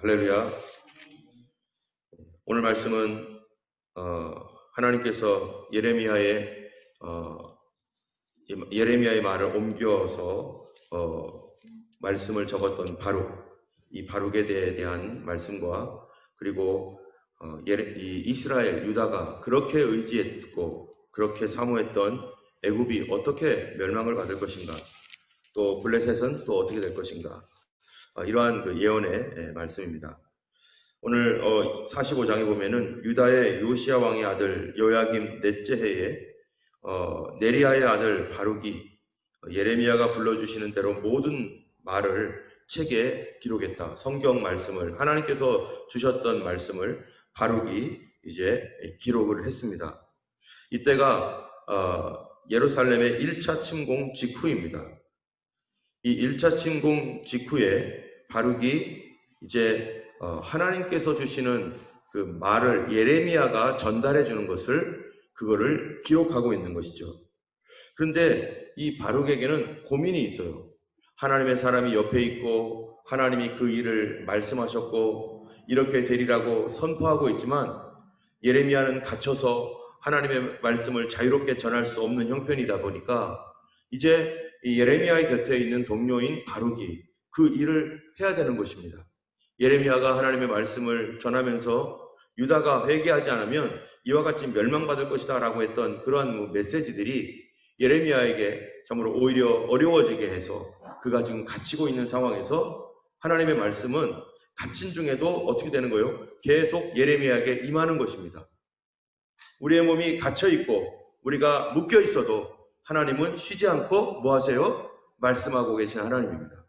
할렐루야. 오늘 말씀은 하나님께서 예레미야의 말을 옮겨서 말씀을 적었던 바룩, 이 바룩에 대한 말씀과 그리고 이 이스라엘 유다가 그렇게 의지했고 그렇게 사모했던 애굽이 어떻게 멸망을 받을 것인가, 또 블레셋은 또 어떻게 될 것인가, 이러한 그 예언의 말씀입니다. 오늘 45장에 보면은 유다의 요시야 왕의 아들 요야김 넷째 해에 네리야의 아들 바룩이 예레미야가 불러주시는 대로 모든 말을 책에 기록했다. 성경 말씀을, 하나님께서 주셨던 말씀을 바룩이 이제 기록을 했습니다. 이때가 예루살렘의 1차 침공 직후입니다. 이 1차 침공 직후에 바룩이 이제 하나님께서 주시는 그 말을 예레미야가 전달해 주는 것을, 그거를 기록하고 있는 것이죠. 그런데 이 바룩에게는 고민이 있어요. 하나님의 사람이 옆에 있고 하나님이 그 일을 말씀하셨고 이렇게 되리라고 선포하고 있지만 예레미야는 갇혀서 하나님의 말씀을 자유롭게 전할 수 없는 형편이다 보니까 이제 이 예레미야의 곁에 있는 동료인 바룩이 그 일을 해야 되는 것입니다. 예레미야가 하나님의 말씀을 전하면서 유다가 회개하지 않으면 이와 같이 멸망받을 것이다 라고 했던 그러한 메시지들이 예레미야에게 참으로 오히려 어려워지게 해서 그가 지금 갇히고 있는 상황에서 하나님의 말씀은 갇힌 중에도 어떻게 되는 거예요? 계속 예레미야에게 임하는 것입니다. 우리의 몸이 갇혀 있고 우리가 묶여 있어도 하나님은 쉬지 않고 뭐 하세요? 말씀하고 계신 하나님입니다.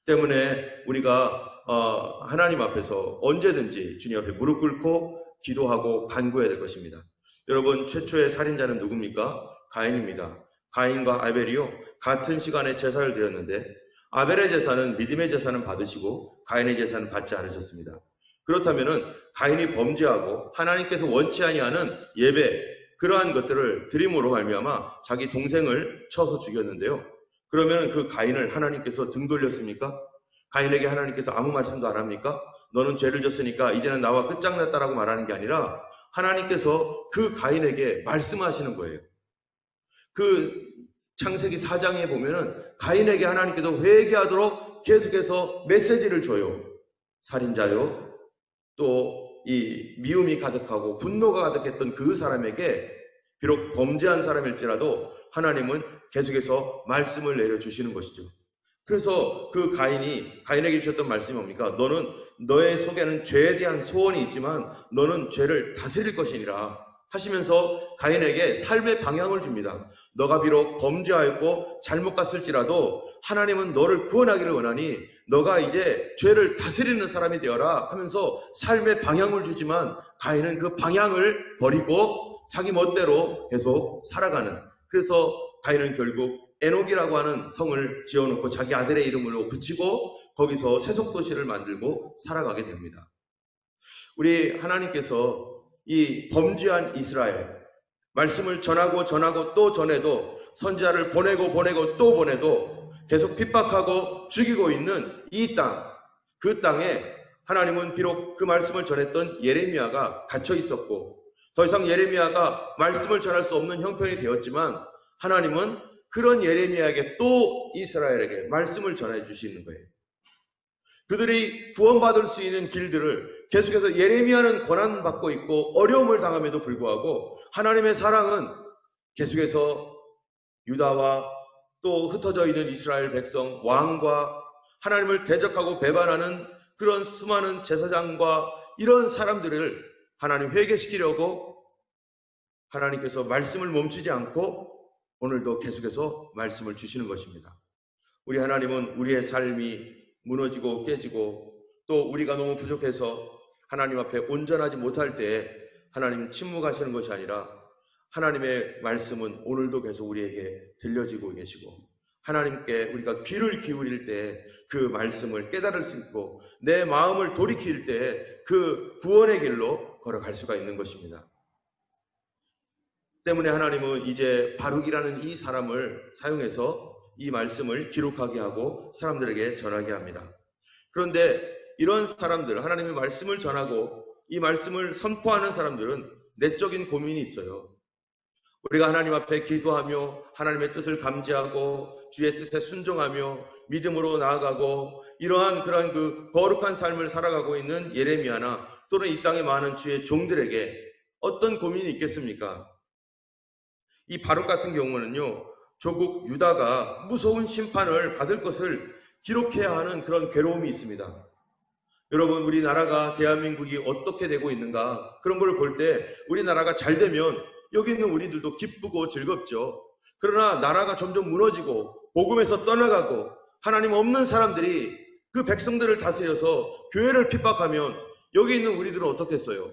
때문에 우리가 하나님 앞에서 언제든지 주님 앞에 무릎 꿇고 기도하고 간구해야 될 것입니다. 여러분, 최초의 살인자는 누굽니까? 가인입니다. 가인과 아벨이요, 같은 시간에 제사를 드렸는데 아벨의 제사는 믿음의 제사는 받으시고 가인의 제사는 받지 않으셨습니다. 그렇다면은 가인이 범죄하고 하나님께서 원치 아니하는 예배, 그러한 것들을 드림으로 말미암아 자기 동생을 쳐서 죽였는데요. 그러면 그 가인을 하나님께서 등 돌렸습니까? 가인에게 하나님께서 아무 말씀도 안 합니까? 너는 죄를 졌으니까 이제는 나와 끝장났다라고 말하는 게 아니라 하나님께서 그 가인에게 말씀하시는 거예요. 그 창세기 4장에 보면은 가인에게 하나님께서 회개하도록 계속해서 메시지를 줘요. 살인자요, 또 이 미움이 가득하고 분노가 가득했던 그 사람에게 비록 범죄한 사람일지라도 하나님은 계속해서 말씀을 내려주시는 것이죠. 그래서 그 가인에게 주셨던 말씀이 뭡니까? 너는, 너의 속에는 죄에 대한 소원이 있지만 너는 죄를 다스릴 것이니라 하시면서 가인에게 삶의 방향을 줍니다. 너가 비록 범죄하였고 잘못 갔을지라도 하나님은 너를 구원하기를 원하니 너가 이제 죄를 다스리는 사람이 되어라 하면서 삶의 방향을 주지만 가인은 그 방향을 버리고 자기 멋대로 계속 살아가는, 그래서 가인은 결국 에녹이라고 하는 성을 지어놓고 자기 아들의 이름으로 붙이고 거기서 세속도시를 만들고 살아가게 됩니다. 우리 하나님께서 이 범죄한 이스라엘, 말씀을 전하고 또 전해도, 선지자를 보내고 또 보내도 계속 핍박하고 죽이고 있는 이 땅, 그 땅에 하나님은 비록 그 말씀을 전했던 예레미야가 갇혀 있었고 더 이상 예레미야가 말씀을 전할 수 없는 형편이 되었지만 하나님은 그런 예레미야에게 또 이스라엘에게 말씀을 전해 주시는 거예요. 그들이 구원받을 수 있는 길들을 계속해서, 예레미야는 고난받고 있고 어려움을 당함에도 불구하고 하나님의 사랑은 계속해서 유다와 또 흩어져 있는 이스라엘 백성, 왕과 하나님을 대적하고 배반하는 그런 수많은 제사장과 이런 사람들을 하나님 회개시키려고 하나님께서 말씀을 멈추지 않고 오늘도 계속해서 말씀을 주시는 것입니다. 우리 하나님은 우리의 삶이 무너지고 깨지고 또 우리가 너무 부족해서 하나님 앞에 온전하지 못할 때에 하나님은 침묵하시는 것이 아니라 하나님의 말씀은 오늘도 계속 우리에게 들려지고 계시고, 하나님께 우리가 귀를 기울일 때 그 말씀을 깨달을 수 있고 내 마음을 돌이킬 때 그 구원의 길로 걸어갈 수가 있는 것입니다. 때문에 하나님은 이제 바룩이라는 이 사람을 사용해서 이 말씀을 기록하게 하고 사람들에게 전하게 합니다. 그런데 이런 사람들, 하나님의 말씀을 전하고 이 말씀을 선포하는 사람들은 내적인 고민이 있어요. 우리가 하나님 앞에 기도하며 하나님의 뜻을 감지하고 주의 뜻에 순종하며 믿음으로 나아가고 이러한 그러한 그 거룩한 삶을 살아가고 있는 예레미야나 또는 이 땅에 많은 주의 종들에게 어떤 고민이 있겠습니까? 이 바룩 같은 경우는요, 조국 유다가 무서운 심판을 받을 것을 기록해야 하는 그런 괴로움이 있습니다. 여러분, 우리나라가 대한민국이 어떻게 되고 있는가 그런 걸 볼 때 우리나라가 잘 되면 여기 있는 우리들도 기쁘고 즐겁죠. 그러나 나라가 점점 무너지고 복음에서 떠나가고 하나님 없는 사람들이 그 백성들을 다스려서 교회를 핍박하면 여기 있는 우리들은 어떻겠어요?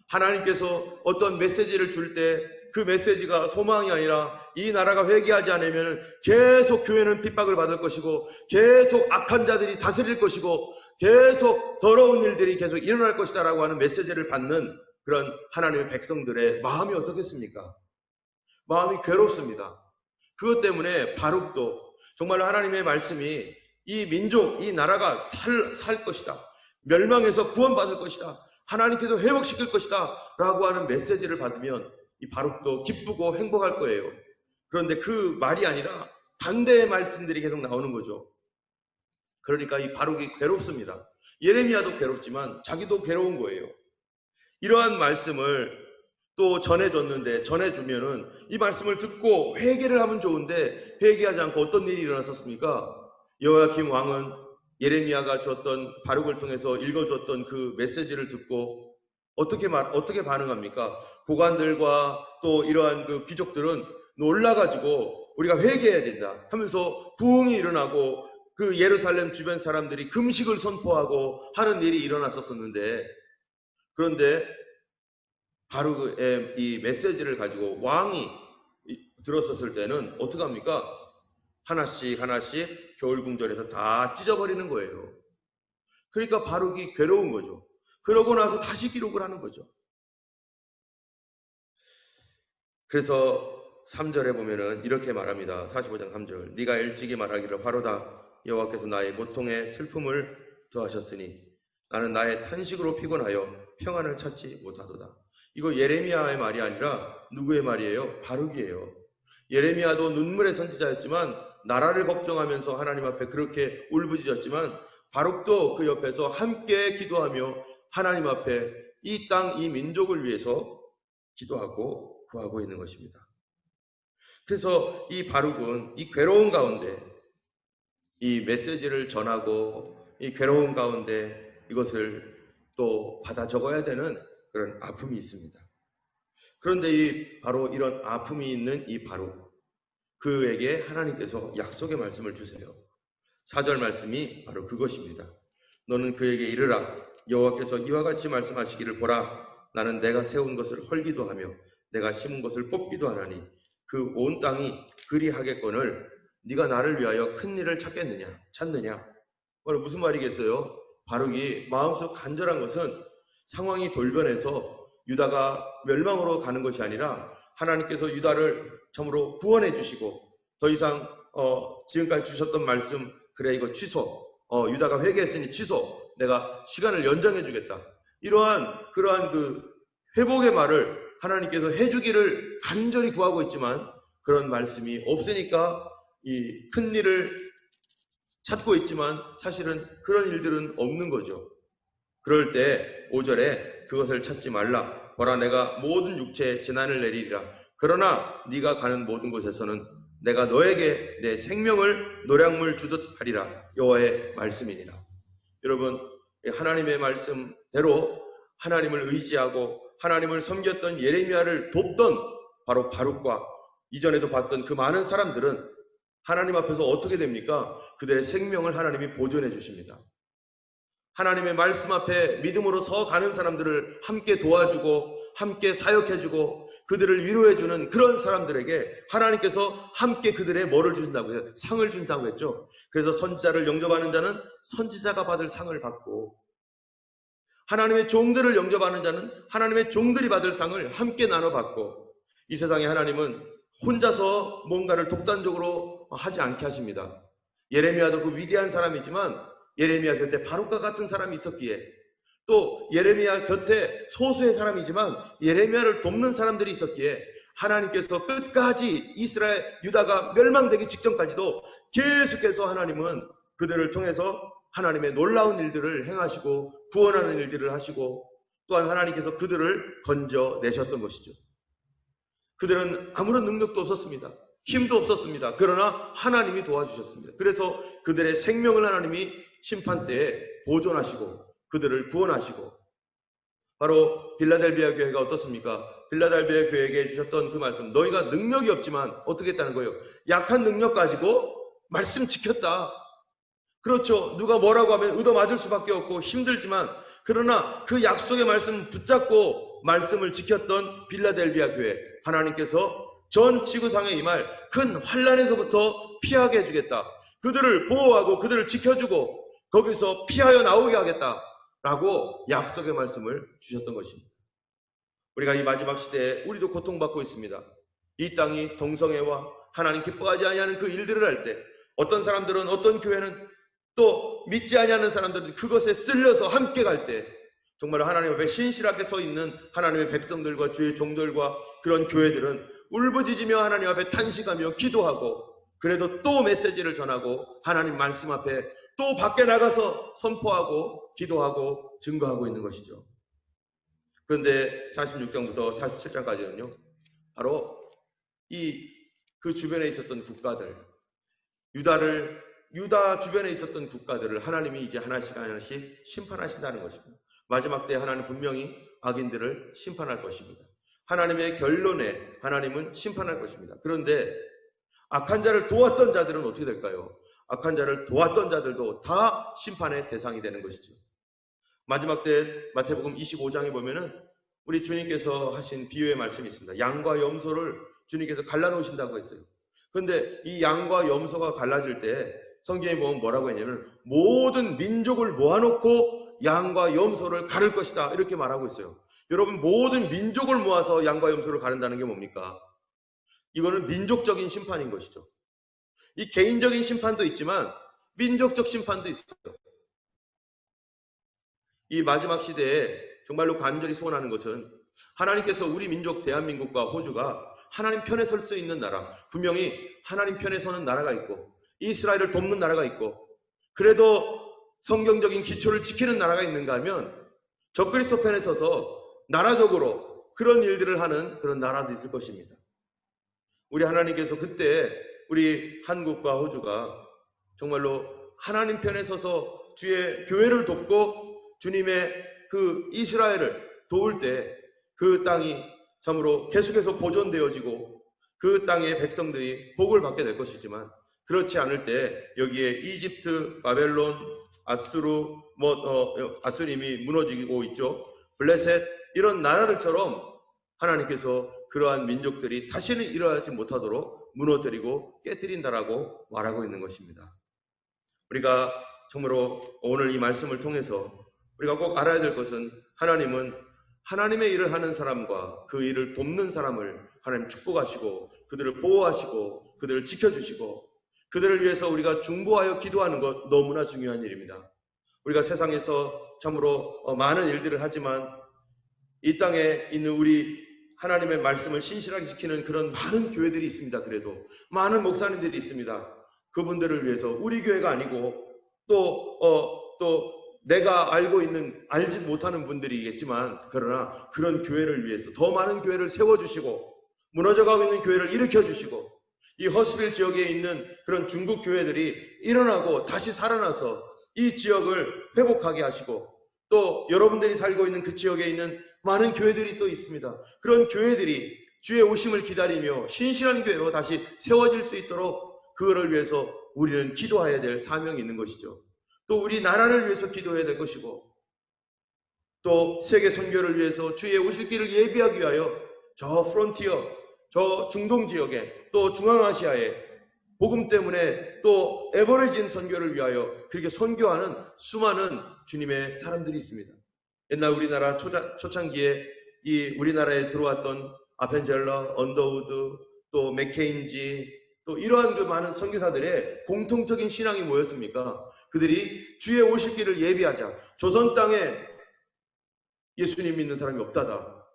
하나님께서 어떤 메시지를 줄 때 그 메시지가 소망이 아니라 이 나라가 회개하지 않으면 계속 교회는 핍박을 받을 것이고 계속 악한 자들이 다스릴 것이고 계속 더러운 일들이 계속 일어날 것이다 라고 하는 메시지를 받는 그런 하나님의 백성들의 마음이 어떻겠습니까? 마음이 괴롭습니다. 그것 때문에 바룩도 정말 하나님의 말씀이 이 민족, 이 나라가 살 것이다. 멸망해서 구원받을 것이다. 하나님께서 회복시킬 것이다. 라고 하는 메시지를 받으면 이 바룩도 기쁘고 행복할 거예요. 그런데 그 말이 아니라 반대의 말씀들이 계속 나오는 거죠. 그러니까 이 바룩이 괴롭습니다. 예레미야도 괴롭지만 자기도 괴로운 거예요. 이러한 말씀을 또 전해주면은 이 말씀을 듣고 회개를 하면 좋은데 회개하지 않고 어떤 일이 일어났었습니까? 여호야김 왕은 예레미야가 주었던 바룩을 통해서 읽어주었던 그 메시지를 듣고 어떻게 반응합니까? 고관들과 또 이러한 그 귀족들은 놀라가지고 우리가 회개해야 된다 하면서 부흥이 일어나고 그 예루살렘 주변 사람들이 금식을 선포하고 하는 일이 일어났었는데, 그런데 바룩의 이 메시지를 가지고 왕이 들었었을 때는 어떻게 합니까? 하나씩 겨울궁전에서 다 찢어버리는 거예요. 그러니까 바룩이 괴로운 거죠. 그러고 나서 다시 기록을 하는 거죠. 그래서 3절에 보면은 이렇게 말합니다. 45장 3절. 네가 일찍이 말하기를 바로다. 여호와께서 나의 고통에 슬픔을 더하셨으니 나는 나의 탄식으로 피곤하여 평안을 찾지 못하도다. 이거 예레미야의 말이 아니라 누구의 말이에요? 바룩이에요. 예레미야도 눈물의 선지자였지만 나라를 걱정하면서 하나님 앞에 그렇게 울부짖었지만 바룩도 그 옆에서 함께 기도하며 하나님 앞에 이 땅, 이 민족을 위해서 기도하고 구하고 있는 것입니다. 그래서 이 바룩은 이 괴로운 가운데 이 메시지를 전하고 이 괴로운 가운데 이것을 또 받아 적어야 되는 그런 아픔이 있습니다. 그런데 바로 이런 아픔이 있는 이 바룩, 그에게 하나님께서 약속의 말씀을 주세요. 4절 말씀이 바로 그것입니다. 너는 그에게 이르라. 여호와께서 이와 같이 말씀하시기를 보라. 나는 내가 세운 것을 헐기도 하며 내가 심은 것을 뽑기도 하나니 그 온 땅이 그리하겠거늘 네가 나를 위하여 큰 일을 찾느냐? 무슨 말이겠어요? 바룩이 마음속 간절한 것은 상황이 돌변해서 유다가 멸망으로 가는 것이 아니라 하나님께서 유다를 참으로 구원해 주시고 더 이상 지금까지 주셨던 말씀, 그래 이거 취소, 유다가 회개했으니 취소, 내가 시간을 연장해 주겠다, 그러한 그 회복의 말을 하나님께서 해주기를 간절히 구하고 있지만 그런 말씀이 없으니까 이 큰 일을 찾고 있지만 사실은 그런 일들은 없는 거죠. 그럴 때 5절에 그것을 찾지 말라. 보라, 내가 모든 육체에 재난을 내리리라. 그러나 네가 가는 모든 곳에서는 내가 너에게 내 생명을 노량물 주듯 하리라. 여호와의 말씀이니라. 여러분, 하나님의 말씀대로 하나님을 의지하고 하나님을 섬겼던 예레미야를 돕던 바로 바룩과 이전에도 봤던 그 많은 사람들은 하나님 앞에서 어떻게 됩니까? 그들의 생명을 하나님이 보존해 주십니다. 하나님의 말씀 앞에 믿음으로 서 가는 사람들을 함께 도와주고 함께 사역해주고 그들을 위로해주는 그런 사람들에게 하나님께서 함께 그들의 뭐를 주신다고 해요? 상을 준다고 했죠. 그래서 선지자를 영접하는 자는 선지자가 받을 상을 받고 하나님의 종들을 영접하는 자는 하나님의 종들이 받을 상을 함께 나눠 받고, 이 세상에 하나님은 혼자서 뭔가를 독단적으로 하지 않게 하십니다. 예레미야도 그 위대한 사람이지만 예레미야 곁에 바룩과 같은 사람이 있었기에, 또 예레미야 곁에 소수의 사람이지만 예레미야를 돕는 사람들이 있었기에 하나님께서 끝까지 이스라엘 유다가 멸망되기 직전까지도 계속해서 하나님은 그들을 통해서 하나님의 놀라운 일들을 행하시고 구원하는 일들을 하시고, 또한 하나님께서 그들을 건져내셨던 것이죠. 그들은 아무런 능력도 없었습니다. 힘도 없었습니다. 그러나 하나님이 도와주셨습니다. 그래서 그들의 생명을 하나님이 심판때에 보존하시고 그들을 구원하시고, 바로 빌라델비아 교회가 어떻습니까? 빌라델비아 교회에게 주셨던 그 말씀, 너희가 능력이 없지만 어떻게 했다는 거예요? 약한 능력 가지고 말씀 지켰다. 그렇죠. 누가 뭐라고 하면 얻어맞을 수밖에 없고 힘들지만, 그러나 그 약속의 말씀 붙잡고 말씀을 지켰던 빌라델비아 교회, 하나님께서 전 지구상에 임할 큰 환난에서부터 피하게 해주겠다. 그들을 보호하고 그들을 지켜주고 거기서 피하여 나오게 하겠다라고 약속의 말씀을 주셨던 것입니다. 우리가 이 마지막 시대에 우리도 고통받고 있습니다. 이 땅이 동성애와 하나님 기뻐하지 아니하는 그 일들을 할 때, 어떤 사람들은, 어떤 교회는, 또 믿지 아니하는 사람들은 그것에 쓸려서 함께 갈 때, 정말 하나님 앞에 신실하게 서 있는 하나님의 백성들과 주의 종들과 그런 교회들은 울부짖으며 하나님 앞에 탄식하며 기도하고, 그래도 또 메시지를 전하고 하나님 말씀 앞에 또 밖에 나가서 선포하고 기도하고 증거하고 있는 것이죠. 그런데 46장부터 47장까지는요, 바로 그 주변에 있었던 국가들, 유다 주변에 있었던 국가들을 하나님이 이제 하나씩 심판하신다는 것입니다. 마지막 때 하나님 분명히 악인들을 심판할 것입니다. 하나님의 결론에 하나님은 심판할 것입니다. 그런데 악한 자를 도왔던 자들은 어떻게 될까요? 악한 자를 도왔던 자들도 다 심판의 대상이 되는 것이죠. 마지막 때 마태복음 25장에 보면은 우리 주님께서 하신 비유의 말씀이 있습니다. 양과 염소를 주님께서 갈라놓으신다고 했어요. 그런데 이 양과 염소가 갈라질 때 성경에 보면 뭐라고 했냐면 모든 민족을 모아놓고 양과 염소를 가를 것이다, 이렇게 말하고 있어요. 여러분, 모든 민족을 모아서 양과 염소를 가른다는 게 뭡니까? 이거는 민족적인 심판인 것이죠. 이 개인적인 심판도 있지만 민족적 심판도 있어요. 이 마지막 시대에 정말로 간절히 소원하는 것은 하나님께서 우리 민족 대한민국과 호주가 하나님 편에 설 수 있는 나라, 분명히 하나님 편에 서는 나라가 있고 이스라엘을 돕는 나라가 있고 그래도 성경적인 기초를 지키는 나라가 있는가 하면 적그리스도 편에 서서 나라적으로 그런 일들을 하는 그런 나라도 있을 것입니다. 우리 하나님께서 그때 우리 한국과 호주가 정말로 하나님 편에 서서 주의 교회를 돕고 주님의 그 이스라엘을 도울 때 그 땅이 참으로 계속해서 보존되어지고 그 땅의 백성들이 복을 받게 될 것이지만, 그렇지 않을 때 여기에 이집트, 바벨론, 아수르, 아수림이 무너지고 있죠. 블레셋, 이런 나라들처럼 하나님께서 그러한 민족들이 다시는 일어나지 못하도록 무너뜨리고 깨뜨린다라고 말하고 있는 것입니다. 우리가 참으로 오늘 이 말씀을 통해서 우리가 꼭 알아야 될 것은, 하나님은 하나님의 일을 하는 사람과 그 일을 돕는 사람을 하나님 축복하시고 그들을 보호하시고 그들을 지켜주시고 그들을 위해서 우리가 중보하여 기도하는 것 너무나 중요한 일입니다. 우리가 세상에서 참으로 많은 일들을 하지만 이 땅에 있는 우리 하나님의 말씀을 신실하게 지키는 그런 많은 교회들이 있습니다. 그래도 많은 목사님들이 있습니다. 그분들을 위해서 우리 교회가 아니고 또 내가 알지 못하는 분들이겠지만, 그러나 그런 교회를 위해서 더 많은 교회를 세워주시고 무너져가고 있는 교회를 일으켜주시고 이 허스빌 지역에 있는 그런 중국 교회들이 일어나고 다시 살아나서 이 지역을 회복하게 하시고, 또 여러분들이 살고 있는 그 지역에 있는 많은 교회들이 또 있습니다. 그런 교회들이 주의 오심을 기다리며 신실한 교회로 다시 세워질 수 있도록 그거를 위해서 우리는 기도해야 될 사명이 있는 것이죠. 또 우리 나라를 위해서 기도해야 될 것이고, 또 세계 선교를 위해서 주의 오실 길을 예비하기 위하여 저 프론티어, 저 중동 지역에, 또 중앙아시아에 복음 때문에 또 에버리진 선교를 위하여 그렇게 선교하는 수많은 주님의 사람들이 있습니다. 옛날 우리나라 초창기에 이 우리나라에 들어왔던 아펜젤러, 언더우드, 또 맥케인지, 또 이러한 그 많은 선교사들의 공통적인 신앙이 뭐였습니까? 그들이 주의 오실 길을 예비하자. 조선 땅에 예수님 믿는 사람이 없다다.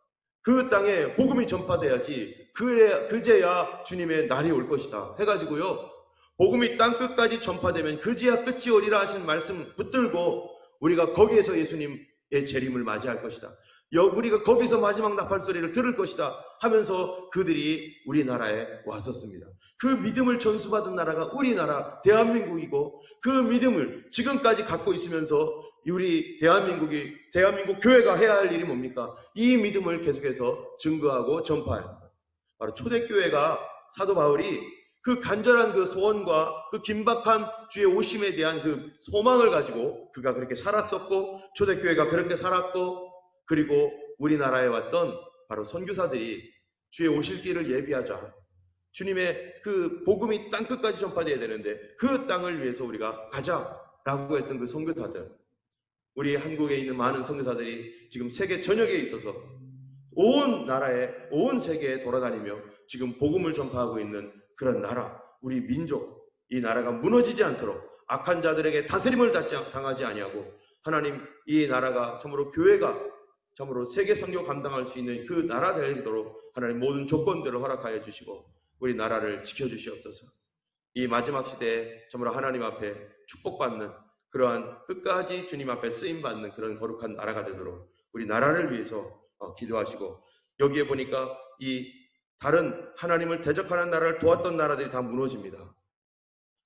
그 땅에 복음이 전파돼야지. 그제야 주님의 날이 올 것이다. 해가지고요. 복음이 땅 끝까지 전파되면 그제야 끝이 오리라 하신 말씀 붙들고 우리가 거기에서 예수님의 재림을 맞이할 것이다. 우리가 거기서 마지막 나팔 소리를 들을 것이다 하면서 그들이 우리나라에 왔었습니다. 그 믿음을 전수받은 나라가 우리나라 대한민국이고, 그 믿음을 지금까지 갖고 있으면서 우리 대한민국 교회가 해야 할 일이 뭡니까? 이 믿음을 계속해서 증거하고 전파해야 합니다. 바로 초대교회가 사도 바울이 그 간절한 그 소원과 그 긴박한 주의 오심에 대한 그 소망을 가지고 그가 그렇게 살았었고, 초대교회가 그렇게 살았고, 그리고 우리나라에 왔던 바로 선교사들이 주의 오실 길을 예비하자. 주님의 그 복음이 땅 끝까지 전파되어야 되는데 그 땅을 위해서 우리가 가자라고 했던 그 선교사들, 우리 한국에 있는 많은 선교사들이 지금 세계 전역에 있어서 온 나라에, 온 세계에 돌아다니며 지금 복음을 전파하고 있는 그런 나라, 우리 민족, 이 나라가 무너지지 않도록 악한 자들에게 다스림을 당하지 아니하고 하나님, 이 나라가 참으로 교회가 참으로 세계 선교 감당할 수 있는 그 나라 되도록 하나님 모든 조건들을 허락하여 주시고 우리 나라를 지켜주시옵소서. 이 마지막 시대에 참으로 하나님 앞에 축복받는 그러한 끝까지 주님 앞에 쓰임받는 그런 거룩한 나라가 되도록 우리 나라를 위해서 기도하시고, 여기에 보니까 이 다른 하나님을 대적하는 나라를 도왔던 나라들이 다 무너집니다.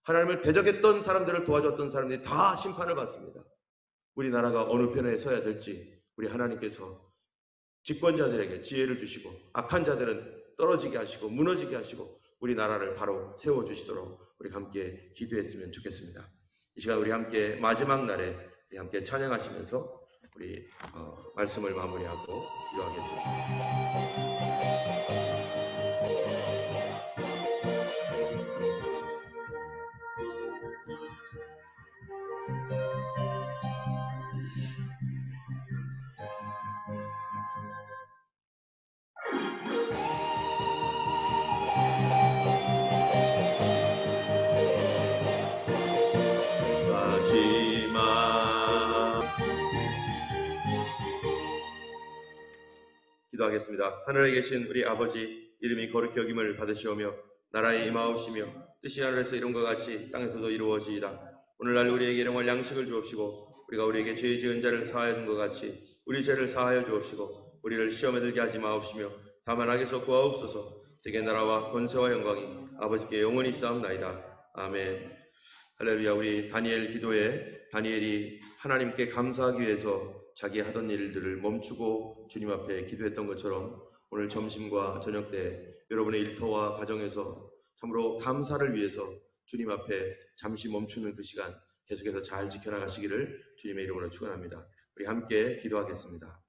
하나님을 대적했던 사람들을 도와줬던 사람들이 다 심판을 받습니다. 우리나라가 어느 편에 서야 될지 우리 하나님께서 집권자들에게 지혜를 주시고 악한 자들은 떨어지게 하시고 무너지게 하시고 우리 나라를 바로 세워주시도록 우리 함께 기도했으면 좋겠습니다. 이 시간 우리 함께 마지막 날에 우리 함께 찬양하시면서 우리 말씀을 마무리하고 기도하겠습니다. 기도하겠습니다. 하늘에 계신 우리 아버지, 이름이 거룩히 여김을 받으시오며 나라에 임하옵시며 뜻이 하늘에서 이룬 것 같이 땅에서도 이루어지이다. 오늘날 우리에게 일용할 양식을 주옵시고 우리가 우리에게 죄 지은 자를 사하여 준 것 같이 우리 죄를 사하여 주옵시고 우리를 시험에 들게 하지 마옵시며 다만 악에서 구하옵소서. 대개 나라와 권세와 영광이 아버지께 영원히 있사옵나이다. 아멘. 할렐루야. 우리 다니엘 기도에 다니엘이 하나님께 감사하기 위해서 자기 하던 일들을 멈추고 주님 앞에 기도했던 것처럼 오늘 점심과 저녁 때 여러분의 일터와 가정에서 참으로 감사를 위해서 주님 앞에 잠시 멈추는 그 시간 계속해서 잘 지켜나가시기를 주님의 이름으로 축원합니다. 우리 함께 기도하겠습니다.